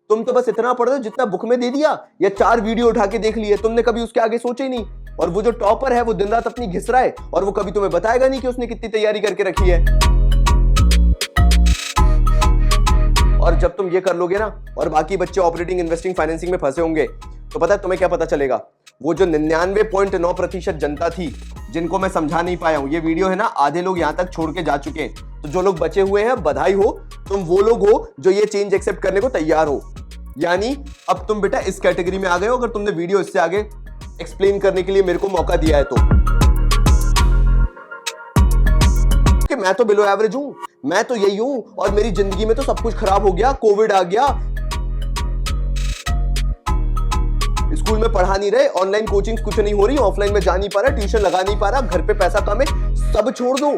तुम तो बस इतना पढ़ रहे हो जितना बुक में दे दिया या 4 वीडियो उठा के देख लिए, तुमने कभी उसके आगे सोचा ही नहीं। और वो जो टॉपर है वो दिन रात अपनी घिस रहा है और वो कभी तुम्हें बताएगा नहीं कि उसने कितनी तैयारी करके रखी है। और जब तुम ये कर लोगे ना और बाकी बच्चे ऑपरेटिंग इन्वेस्टिंग फाइनेंसिंग में फंसे होंगे तो पता है तुम्हें क्या पता चलेगा? वो जो 99.9% जनता थी जिनको मैं समझा नहीं पाया हूं, ये वीडियो है ना, आधे लोग यहां तक छोड़ के जा चुके हैं। तो जो लोग बचे हुए हैं बधाई हो, तुम वो लोग हो जो ये चेंज एक्सेप्ट करने को तैयार हो। यानी अब तुम बेटा इस कैटेगरी में आ गए हो अगर तुमने वीडियो इससे आगे एक्सप्लेन करने के लिए मेरे को मौका दिया है तो। कि मैं तो बिलो एवरेज हूं, मैं तो यही हूं और मेरी जिंदगी में तो सब कुछ खराब हो गया, कोविड आ गया, स्कूल में पढ़ा नहीं रहे, ऑनलाइन कोचिंग कुछ नहीं हो रही, ऑफलाइन में जा नहीं पा रहा, ट्यूशन लगा नहीं पा रहा, घर पे पैसा कम है, सब छोड़ दो।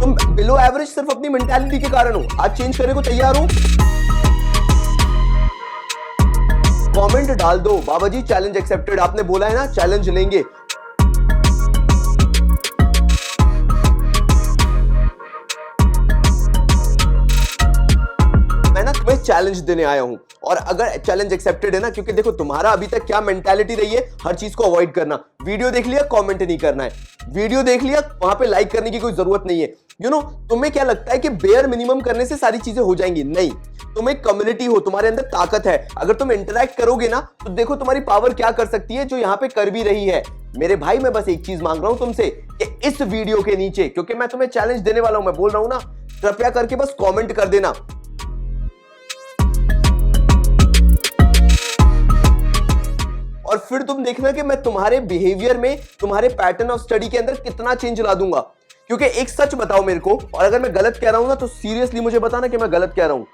तुम बिलो एवरेज सिर्फ अपनी मेंटालिटी के कारण हो, आज चेंज करने को तैयार हो? कमेंट डाल दो, बाबा जी चैलेंज एक्सेप्टेड, आपने बोला है ना चैलेंज लेंगे। मैं ना तुम्हें चैलेंज देने आया हूं और अगर चैलेंज एक्सेप्टेड है ना, क्योंकि देखो तुम्हारा अभी तक क्या मेंटालिटी रही है, हर चीज को अवॉइड करना। वीडियो देख लिया कमेंट नहीं करना है, वीडियो देख लिया वहां पे लाइक करने की कोई जरूरत नहीं है। तुम्हें क्या लगता है कि बेयर मिनिमम करने से सारी चीजें हो जाएंगी? नहीं, तुम एक कम्युनिटी हो, तुम्हारे अंदर ताकत है, अगर तुम इंटरैक्ट करोगे ना तो देखो तुम्हारी पावर क्या कर सकती है, जो यहाँ पे कर भी रही है। मेरे भाई मैं बस एक चीज मांग रहा हूं तुमसे कि इस वीडियो के नीचे, क्योंकि मैं तुम्हें चैलेंज देने वाला हूं, मैं बोल रहा हूं ना, कृपया करके बस कमेंट कर देना। और फिर तुम देखना कि मैं तुम्हारे बिहेवियर में, तुम्हारे पैटर्न ऑफ स्टडी के अंदर कितना चेंज ला दूंगा। क्योंकि एक सच बताओ मेरे को, और अगर मैं गलत कह रहा हूं ना तो सीरियसली मुझे बताना कि मैं गलत कह रहा हूं।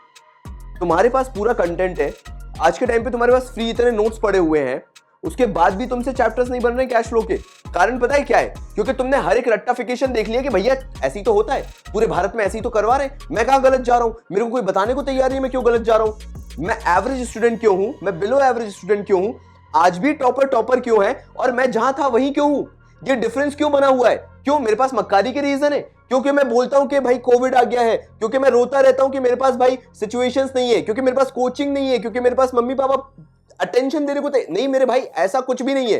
तुम्हारे पास पूरा कंटेंट है, आज के टाइम पे तुम्हारे पास फ्री इतने नोट्स पड़े हुए हैं, उसके बाद भी तुमसे चैप्टर्स नहीं बन रहे कैश फ्लो के। कारण पता है क्या है? क्योंकि तुमने हर एक रट्टाफिकेशन देख लिया कि भैया ऐसे ही तो होता है, पूरे भारत में ऐसे ही तो करवा रहे हैं, मैं कहां गलत जा रहा हूं, मेरे को कोई बताने को तैयार नहीं मैं क्यों गलत जा रहा हूं। मैं एवरेज स्टूडेंट क्यों हूं, मैं बिलो एवरेज स्टूडेंट क्यों हूं, आज भी टॉपर क्यों है और मैं जहां था वहीं क्यों हूं? ये डिफरेंस क्यों बना हुआ है? क्यों? मेरे पास मक्कारी के रीजन है, क्योंकि मैं बोलता हूं कि भाई कोविड आ गया है, क्योंकि मैं रोता रहता हूं कि मेरे पास भाई सिचुएशंस नहीं है, क्योंकि मेरे पास कोचिंग नहीं है, क्योंकि मेरे पास मम्मी पापा अटेंशन देने को नहीं। मेरे भाई ऐसा कुछ भी नहीं है।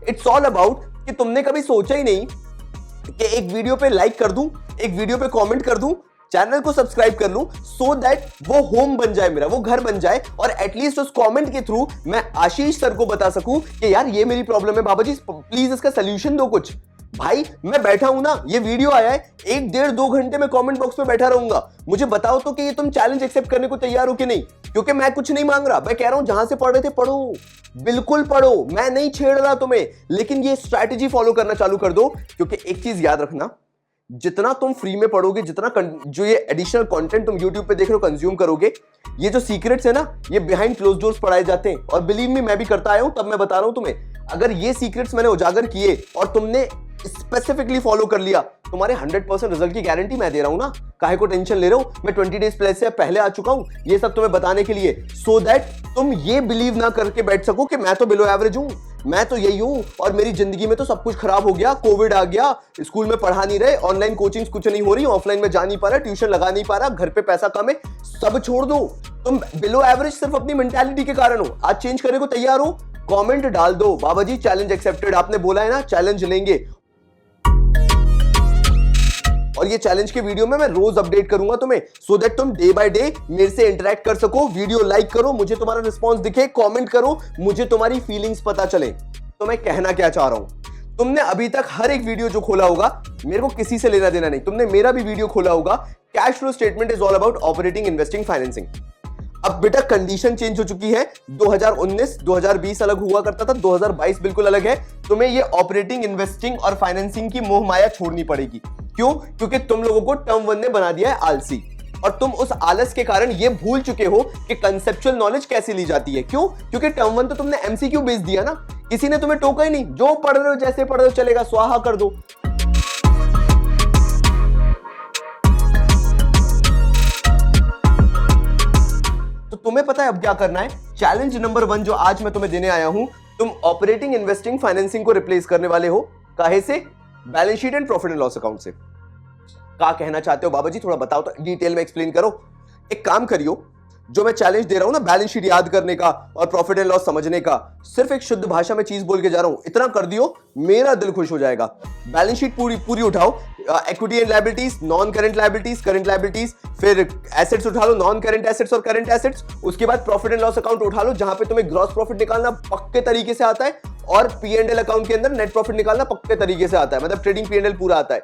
इट्स ऑल अबाउट कि तुमने कभी सोचा ही नहीं कि एक वीडियो पे लाइक कर दूं, एक वीडियो पे कमेंट कर दूं, चैनल को सब्सक्राइब कर लूं, सो दैट वो होम बन जाए मेरा, वो घर बन जाए, और एटलीस्ट उस कमेंट के थ्रू मैं आशीष सर को बता सकूं कि यार ये मेरी प्रॉब्लम है, बाबा जी प्लीज इसका सोल्यूशन दो कुछ। भाई मैं बैठा हूं ना, ये वीडियो आया है, 1-1.5-2 घंटे में कमेंट बॉक्स में बैठा रहूंगा। मुझे बताओ तो कि ये तुम चैलेंज एक्सेप्ट करने को तैयार हो कि नहीं? क्योंकि मैं कुछ नहीं मांग रहा, मैं कह रहा हूं जहां से पढ़ रहे थे पढ़ो, बिल्कुल पढ़ो, मैं नहीं छेड़ रहा तुम्हें, लेकिन ये स्ट्रैटेजी फॉलो करना चालू कर दो। क्योंकि एक चीज याद रखना, जितना तुम फ्री में पढ़ोगे, जितना जो ये एडिशनल कंटेंट तुम YouTube पे देख रहे हो कंज्यूम करोगे, ये जो सीक्रेट्स है ना, ये बिहाइंड क्लोज डोर्स पढ़ाए जाते हैं। और बिलीव मी, मैं भी करता आया हूं, तब मैं बता रहा हूं तुम्हें, अगर ये सीक्रेट्स मैंने उजागर किए और तुमने स्पेसिफिकली फॉलो कर लिया, तुम्हारे 100% रिजल्ट की गारंटी मैं दे रहा हूं ना। काहे को टेंशन ले रहे हो? मैं 20 डेज प्लस से पहले आ चुका हूं ये सब तुम्हें बताने के लिए, सो दैट तुम ये बिलीव ना करके बैठ सको कि मैं तो बिलो एवरेज हूं, मैं तो यही हूं और मेरी जिंदगी में तो सब कुछ खराब हो गया, कोविड आ गया, स्कूल में पढ़ा नहीं रहे, ऑनलाइन कोचिंग कुछ नहीं हो रही, ऑफलाइन में जा नहीं पा रहा, ट्यूशन लगा नहीं पा रहा, घर पे पैसा कम है, सब छोड़ दो। तुम बिलो एवरेज सिर्फ अपनी मेंटालिटी के कारण हो, आज चेंज करने को तैयार हो? कमेंट डाल दो, बाबा जी चैलेंज एक्सेप्टेड, आपने बोला है ना चैलेंज लेंगे। और ये चैलेंज के वीडियो में मैं रोज अपडेट करूंगा तुम्हें, सो दैट तुम डे बाय डे मेरे से इंटरेक्ट कर सको, वीडियो लाइक करो, मुझे तुम्हारा रिस्पांस दिखे, कमेंट करो, मुझे तुम्हारी फीलिंग्स पता चले। तो मैं कहना क्या चाह रहा हूं, तुमने अभी तक हर एक वीडियो जो खोला होगा, मेरे को किसी से लेना देना नहीं, तुमने मेरा भी वीडियो खोला होगा, cash flow statement is all about operating investing financing. अब बेटा कंडीशन चेंज हो चुकी है, 2019 2020 अलग हुआ करता था, 2022 बिल्कुल अलग है। तुम्हें ये ऑपरेटिंग इन्वेस्टिंग और फाइनेंसिंग की मोह माया छोड़नी पड़ेगी। क्यों? क्योंकि तुम लोगों को टर्म 1 ने बना दिया है आलसी, और तुम उस आलस के कारण ये भूल चुके हो कि कंसेप्चुअल नॉलेज कैसे ली जाती है। क्यों? क्योंकि टर्म 1 तो तुमने एमसीक्यू बेच दिया ना, किसी ने तुम्हें टोका ही नहीं, जो पढ़ रहे हो जैसे पढ़ रहे हो चलेगा, स्वाहा कर दो। तो तुम्हें पता है अब क्या करना है? चैलेंज नंबर 1 जो आज मैं तुम्हें देने आया हूं, तुम ऑपरेटिंग इन्वेस्टिंग फाइनेंसिंग को रिप्लेस करने वाले हो। काहे से? Balance sheet and profit and loss account से। क्या कहना चाहते हो बाबा जी, थोड़ा बताओ तो, डिटेल में एक्सप्लेन करो। एक काम करियो, जो मैं चैलेंज दे रहा हूं ना बैलेंस शीट याद करने का और प्रॉफिट एंड लॉस समझने का, सिर्फ एक शुद्ध भाषा में चीज बोल के जा रहा हूं, इतना कर दियो मेरा दिल खुश हो जाएगा। बैलेंस शीट पूरी उठाओ, equity and liabilities, non current liabilities, current liabilities, फिर एसेट्स उठा लो, नॉन करंट एसेट्स और करंट एसेट्स। उसके बाद प्रॉफिट एंड लॉस अकाउंट उठा लो, जहां पे तुम्हें ग्रॉस प्रॉफिट निकालना पक्के तरीके से आता है और P&L अकाउंट के अंदर नेट प्रॉफिट निकालना पक्के तरीके से आता है, मतलब ट्रेडिंग P&L पूरा आता है।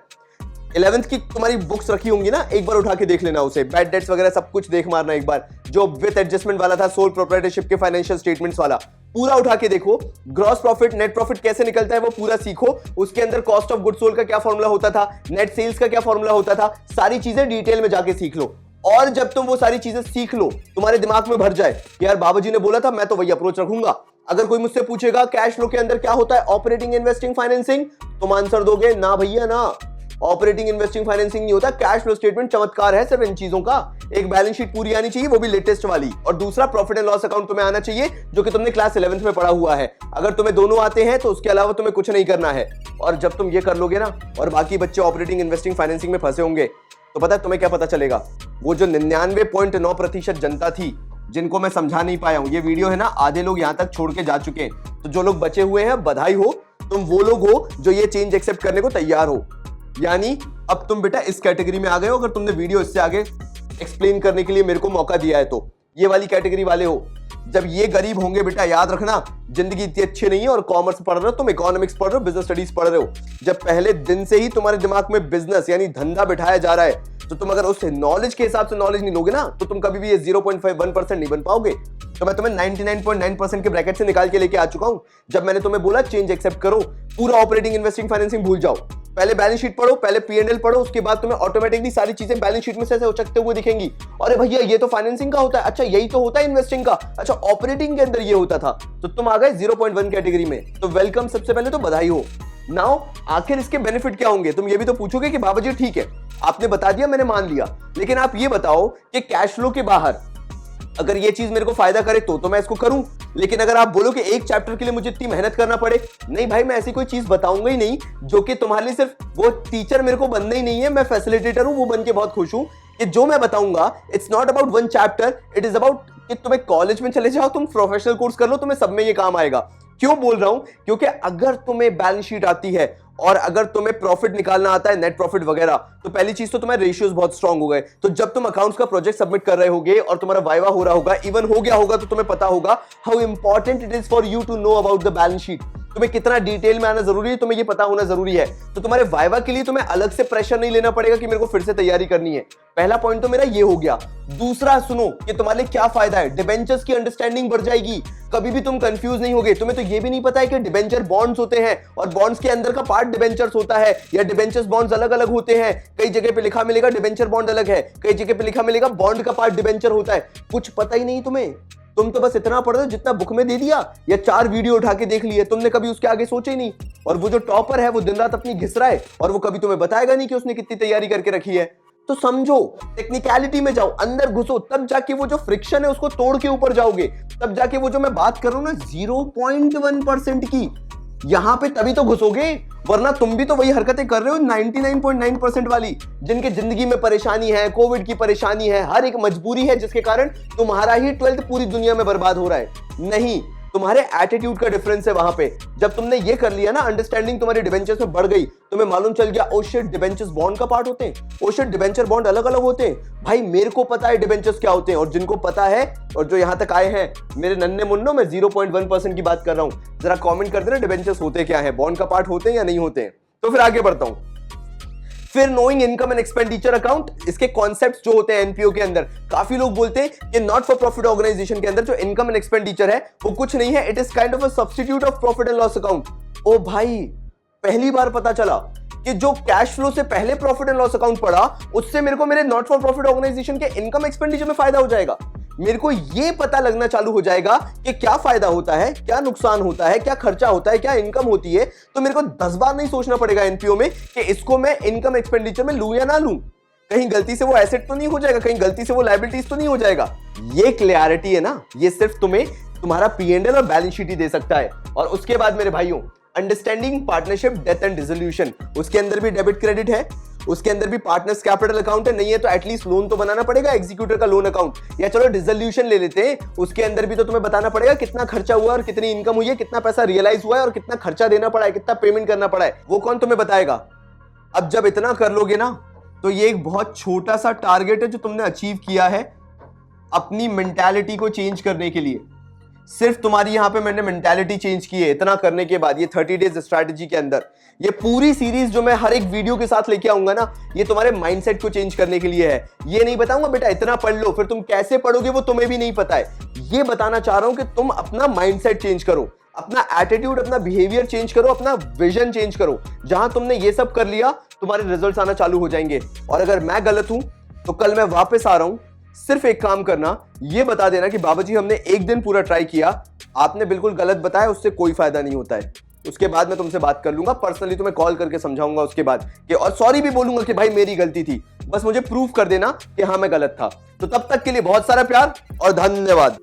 11th की तुम्हारी बुक्स रखी होंगी ना, एक बार उठा के देख लेना उसे, बैड डेट्स वगैरह सब कुछ देख मारना एक बार, जो विद एडजस्टमेंट वाला था, सोल प्रोप्राइटरशिप के फाइनेंशियल स्टेटमेंट्स वाला, पूरा उठा के देखो। ग्रॉस प्रॉफिट नेट प्रॉफिट कैसे निकलता है वो पूरा सीखो, उसके अंदर कॉस्ट ऑफ गुड्स सोल्ड का क्या फॉर्मूला होता था, नेट सेल्स का क्या फॉर्मूला होता था, सारी चीजें डिटेल में जाके सीख लो। और जब तुम वो सारी चीजें सीख लो, तुम्हारे दिमाग में भर जाए यार बाबा जी ने बोला था, मैं तो वही अप्रोच रखूंगा। अगर कोई मुझसे पूछेगा कैश फ्लो के अंदर क्या होता है, ऑपरेटिंग, इन्वेस्टिंग, फाइनेंसिंग, तुम आंसर दोगे ना भैया ना, ऑपरेटिंग, इन्वेस्टिंग, फाइनेंसिंग नहीं होता। कैश फ्लो स्टेटमेंट चमत्कार है सिर्फ इन चीजों का। एक बैलेंस शीट पूरी आनी चाहिए, वो भी लेटेस्ट वाली, और दूसरा प्रॉफिट एंड लॉस अकाउंट तुम्हें आना चाहिए, जो कि तुमने क्लास 11th में पढ़ा हुआ है। अगर तुम्हें दोनों आते हैं तो उसके अलावा तुम्हें कुछ नहीं करना है। और जब तुम ये कर लोगे ना, और बाकी बच्चे ऑपरेटिंग, इन्वेस्टिंग, फाइनेंसिंग में फंसे होंगे, तो पता है तुम्हें क्या पता चलेगा, वो जो 99.9% जनता थी जिनको मैं समझा नहीं पाया हूं, ये वीडियो है ना, आधे लोग यहां तक छोड़ के जा चुके हैं, तो जो लोग बचे हुए हैं बधाई हो, तुम वो लोग हो जो ये चेंज एक्सेप्ट करने को तैयार हो। यानी अब तुम बेटा इस कैटेगरी में आ गए हो, अगर तुमने वीडियो इससे आगे एक्सप्लेन करने के लिए मेरे को मौका दिया है तो ये वाली कैटेगरी वाले हो। जब ये गरीब होंगे बेटा, याद रखना जिंदगी इतनी अच्छी नहीं है, और कॉमर्स पढ़ रहे हो तुम, इकोनॉमिक्स पढ़ रहे हो, बिजनेस स्टडीज पढ़ रहे हो, जब पहले दिन से ही तुम्हारे दिमाग में बिजनेस यानी धंधा बिठाया जा रहा है, तो तुम अगर उस नॉलेज के हिसाब से नॉलेज नहीं लोगे ना, तो तुम कभी भी ये 0.51% नहीं बन पाओगे। तो मैं तुम्हें 99.9% के ब्रैकेट से निकाल के लेके आ चुका हूं। जब मैंने तुम्हें बोला चेंज एक्सेप्ट करो, पूरा ऑपरेटिंग, इन्वेस्टिंग, फाइनेंसिंग भूल जाओ, पहले बैलेंस शीट पढ़ो, पहले P&L पढ़ो, उसके बाद तुम्हें ऑटोमेटिकली सारी चीजें बैलेंस शीट में से उचकते हुए दिखेंगी। अरे भैया ये तो फाइनेंसिंग का होता है, अच्छा यही तो होता है इन्वेस्टिंग का, अच्छा ऑपरेटिंग के अंदर ये होता था, तो तुम आ गए 0.1 कैटेगरी में, तो वेलकम, सबसे पहले तो बधाई हो। नाउ आखिर इसके बेनिफिट क्या होंगे, तुम ये भी तो पूछोगे कि बाबा जी ठीक है आपने बता दिया, मैंने मान लिया, लेकिन आप ये बताओ कि कैश फ्लो के बाहर अगर ये चीज मेरे को फायदा करे तो मैं इसको करूं। लेकिन अगर आप बोलो कि एक चैप्टर के लिए मुझे इतनी मेहनत करना पड़े, नहीं भाई, मैं ऐसी कोई चीज बताऊंगा ही नहीं जो कि तुम्हारे लिए, सिर्फ वो टीचर मेरे को बनना ही नहीं है, मैं फैसिलिटेटर हूं, वो बन के बहुत खुश हूं कि जो मैं बताऊंगा it's not about one chapter, it is about कि तुम्हें कॉलेज में चले जाओ, तुम प्रोफेशनल कोर्स कर लो, तुम्हें सब में ये काम आएगा। क्यों बोल रहा हूं, क्योंकि अगर तुम्हें बैलेंस शीट आती है और अगर तुम्हें प्रॉफिट निकालना आता है, नेट प्रॉफिट वगैरह, तो पहली चीज तो तुम्हारे रेशियोज बहुत स्ट्रांग हो गए। तो जब तुम अकाउंट्स का प्रोजेक्ट सबमिट कर रहे होगे और तुम्हारा वाइवा हो रहा होगा, इवन हो गया होगा, तो तुम्हें पता होगा how important it is for you to know about the balance sheet. तुम्हें कितना डिटेल में आना जरूरी है, तुम्हें ये पता होना जरूरी है। तो तुम्हारे वाइवा के लिए तुम्हें अलग से प्रेशर नहीं लेना पड़ेगा कि मेरे को फिर से तैयारी करनी है। पहला पॉइंट तो मेरा ये हो गया। दूसरा सुनो कि तुम्हारे लिए क्या फायदा है, डिबेंचर्स की अंडरस्टैंडिंग बढ़ जाएगी, कभी भी तुम कंफ्यूज नहीं होगे। तुम्हें तो ये भी नहीं पता है कि डिबेंचर बॉन्ड्स होते हैं और बॉन्ड्स के अंदर का पार्ट डिबेंचर्स होता है, या डिबेंचर्स बॉन्ड्स अलग अलग होते हैं। कई जगह पे लिखा मिलेगा डिबेंचर बॉन्ड अलग है, कई जगह पे लिखा मिलेगा बॉन्ड का पार्ट डिबेंचर होता है। कुछ पता ही नहीं तुम्हें, तुम तो बस इतना पढ़ रहे हो जितना बुक में दे दिया, या 4 वीडियो उठा के देख लिए, तुमने कभी उसके आगे सोचा ही नहीं। और वो जो टॉपर है वो दिन रात अपनी घिस रहा है और वो कभी तुम्हें बताएगा नहीं कि उसने कितनी तैयारी करके रखी है। तो समझो, टेक्निकलिटी में जाओ, अंदर घुसो, तब जाके वो जो फ्रिक्शन है उसको तोड़ के ऊपर जाओगे, तब जाके वो जो मैं बात कर रहा हूं ना 0.1% की, यहां पे तभी तो घुसोगे। वरना तुम भी तो वही हरकतें कर रहे हो 99.9% वाली, जिनके जिंदगी में परेशानी है, कोविड की परेशानी है, हर एक मजबूरी है जिसके कारण तुम्हारा ही 12th पूरी दुनिया में बर्बाद हो रहा है। नहीं, तुम्हारे एटीट्यूड का डिफरेंस है वहां पे। जब तुमने ये कर लिया ना, अंडरस्टैंडिंग तुम्हारी डिबेंचर्स में बढ़ गई, तुम्हें मालूम चल गया ओ शिट डिबेंचर्स बॉन्ड का पार्ट होते हैं, ओ शिट डिबेंचर बॉन्ड अलग अलग होते हैं। भाई मेरे को पता है डिबेंचर्स क्या होते हैं, और जिनको पता है और जो यहां तक आए हैं मेरे नन्हे मुन्नो, मैं 0.1% की बात कर रहा हूं, जरा कमेंट कर देना डिबेंचर्स होते क्या है, बॉन्ड का पार्ट होते हैं या नहीं होते हैं। तो फिर आगे बढ़ता हूं। फिर knowing income and expenditure account, इसके कॉन्सेप्ट्स जो होते हैं एनपीओ के अंदर, काफी लोग बोलते हैं कि नॉट फॉर प्रॉफिट ऑर्गेनाइजेशन के अंदर जो इनकम एंड एक्सपेंडिचर है वो कुछ नहीं है, it is kind of a substitute of profit and loss account. ओ भाई, पहली बार पता चला कि जो कैश फ्लो से पहले प्रॉफिट एंड लॉस अकाउंट पढ़ा, उससे मेरे को मेरे नॉट फॉर प्रॉफिट ऑर्गेनाइजेशन के इनकम एक्सपेंडिचर में फायदा हो जाएगा। मेरे को ये पता लगना चालू हो जाएगा कि क्या फायदा होता है, क्या नुकसान होता है, क्या खर्चा होता है, क्या इनकम होती है। तो मेरे को 10 बार नहीं सोचना पड़ेगा एनपीओ में कि इसको मैं इनकम एक्सपेंडिचर में लूं या ना लूं, कहीं गलती से वो एसेट तो नहीं हो जाएगा, कहीं गलती से वो लायबिलिटीज तो नहीं हो जाएगा। ये क्लैरिटी है ना, ये सिर्फ तुम्हें तुम्हारा P&L और बैलेंस शीट ही दे सकता है। और उसके बाद मेरे भाइयों, understanding partnership death and dissolution, उसके अंदर भी डेबिट क्रेडिट है, उसके अंदर भी पार्टनर्स कैपिटल अकाउंट है, नहीं है तो एटलीस्ट लोन तो बनाना पड़ेगा, एग्जीक्यूटर का लोन अकाउंट, या चलो डिसोल्यूशन ले लेते हैं, उसके अंदर भी तो तुम्हें बताना पड़ेगा कितना खर्चा हुआ और कितनी इनकम हुई है, कितना पैसा रियलाइज हुआ है और कितना खर्चा देना पड़ा है, कितना पेमेंट करना पड़ा है, वो कौन तुम्हें बताएगा। अब जब इतना कर लोगे ना तो ये एक बहुत छोटा सा टारगेट है जो तुमने अचीव किया है अपनी मेंटालिटी को चेंज करने के लिए। सिर्फ तुम्हारी यहां पे मैंने मेंटालिटी चेंज की है इतना करने के बाद, ये 30 डेज स्ट्रैटेजी के अंदर। ये पूरी सीरीज जो मैं हर एक वीडियो के साथ लेके आऊंगा ना, ये तुम्हारे माइंडसेट को चेंज करने के लिए है। ये नहीं बताऊंगा बेटा इतना पढ़ लो, फिर तुम कैसे पढ़ोगे वो तुम्हें भी नहीं पता है। ये बताना चाह रहा हूं कि तुम अपना माइंडसेट चेंज करो, अपना एटीट्यूड, अपना बिहेवियर चेंज करो, अपना विजन चेंज करो। जहां तुमने ये सब कर लिया तुम्हारे रिजल्ट्स आना चालू हो जाएंगे। और अगर मैं गलत हूं तो कल मैं वापस आ रहा हूं, सिर्फ एक काम करना, ये बता देना कि बाबा जी हमने एक दिन पूरा ट्राई किया, आपने बिल्कुल गलत बताया, उससे कोई फायदा नहीं होता है। उसके बाद मैं तुमसे बात कर लूंगा, पर्सनली तुम्हें कॉल करके समझाऊंगा उसके बाद कि, और सॉरी भी बोलूंगा कि भाई मेरी गलती थी, बस मुझे प्रूफ कर देना कि हाँ मैं गलत था। तो तब तक के लिए बहुत सारा प्यार और धन्यवाद।